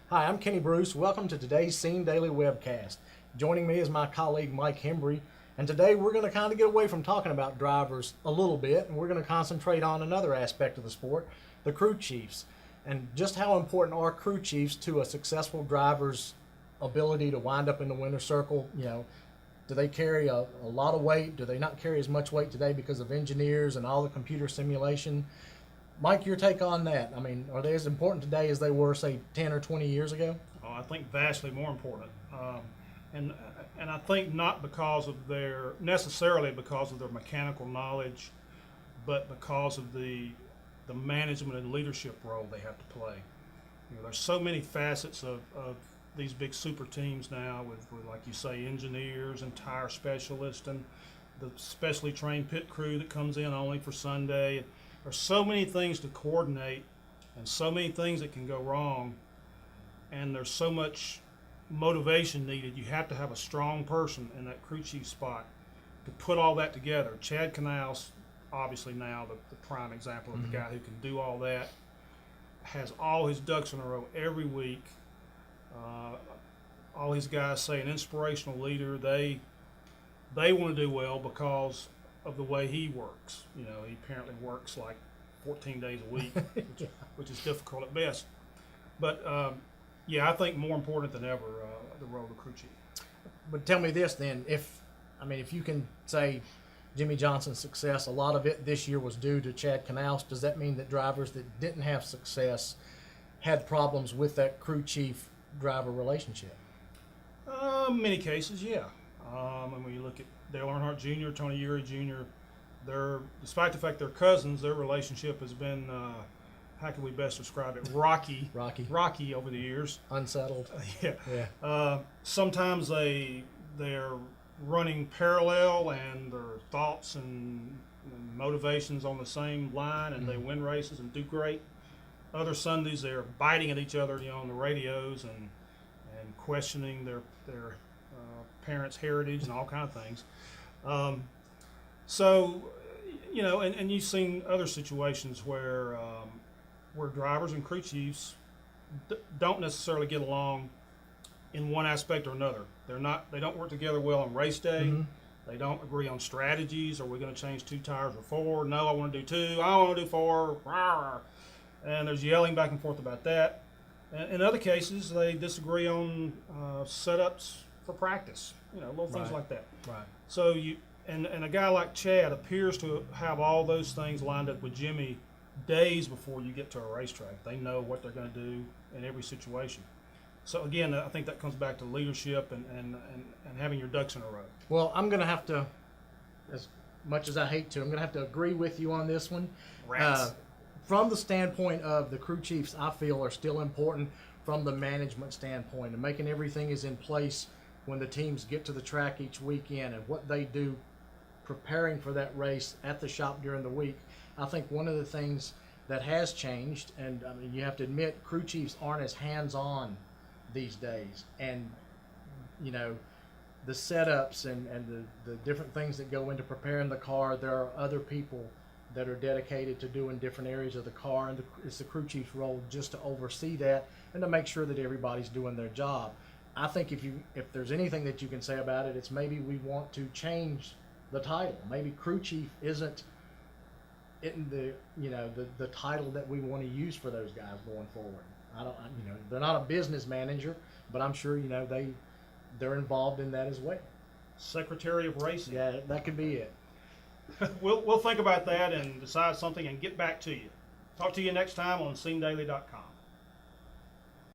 Hi, I'm Kenny Bruce. Welcome to today's Scene Daily webcast. Joining me is my colleague Mike Hembree, and today we're going to kind of get away from talking about drivers a little bit, and we're going to concentrate on another aspect of the sport, the crew chiefs, and just how important are crew chiefs to a successful driver's ability to wind up in the winner's circle. Do they carry a lot of weight? Do they not carry as much weight today because of engineers and all the computer simulation? Mike, your take on that? I mean, are they as important today as they were, say, 10 or 20 years ago? Oh, I think vastly more important, and I think not necessarily because of their mechanical knowledge, but because of the management and leadership role they have to play. There's so many facets of these big super teams now with, like you say, engineers and tire specialists and the specially trained pit crew that comes in only for Sunday. There's so many things to coordinate and so many things that can go wrong, and there's so much motivation needed. You have to have a strong person in that crew chief spot to put all that together. Chad Canals, obviously now the prime example of the guy who can do all that, has all his ducks in a row every week. All his guys say an inspirational leader. They want to do well because of the way he works. He apparently works like 14 days a week, which is difficult at best. But I think more important than ever, the role of crew chief. But tell me this then, if you can say Jimmy Johnson's success, a lot of it this year was due to Chad Canals, does that mean that drivers that didn't have success had problems with that crew chief driver relationship? Many cases, yeah. And when you look at Dale Earnhardt Jr., Tony Eury Jr., despite the fact they're cousins, their relationship has been, how can we best describe it? Rocky over the years. Unsettled. Yeah. Sometimes they're running parallel and their thoughts and motivations on the same line, and they win races and do great. Other Sundays they're biting at each other, on the radios and questioning their parents' heritage and all kind of things. And you've seen other situations where drivers and crew chiefs don't necessarily get along in one aspect or another. They don't work together well on race day. They don't agree on strategies. Are we going to change 2 tires or 4? No, I want to do 2. I want to do 4. Rawr. And there's yelling back and forth about that. And in other cases, they disagree on setups for practice. Little things like that. Right. So and a guy like Chad appears to have all those things lined up with Jimmy days before you get to a racetrack. They know what they're going to do in every situation. So again, I think that comes back to leadership and having your ducks in a row. Well, I'm going to have to, as much as I hate to, I'm going to have to agree with you on this one. Rats. From the standpoint of the crew chiefs, I feel are still important from the management standpoint and making everything is in place when the teams get to the track each weekend and what they do preparing for that race at the shop during the week. I think one of the things that has changed, and you have to admit, crew chiefs aren't as hands-on these days, and the setups and the different things that go into preparing the car, there are other people that are dedicated to doing different areas of the car, and it's the crew chief's role just to oversee that and to make sure that everybody's doing their job. I think if there's anything that you can say about it, it's maybe we want to change the title. Maybe crew chief isn't in the title that we want to use for those guys going forward. They're not a business manager, but I'm sure they're involved in that as well. Secretary of Racing. Yeah, that could be it. We'll think about that and decide something and get back to you. Talk to you next time on SceneDaily.com.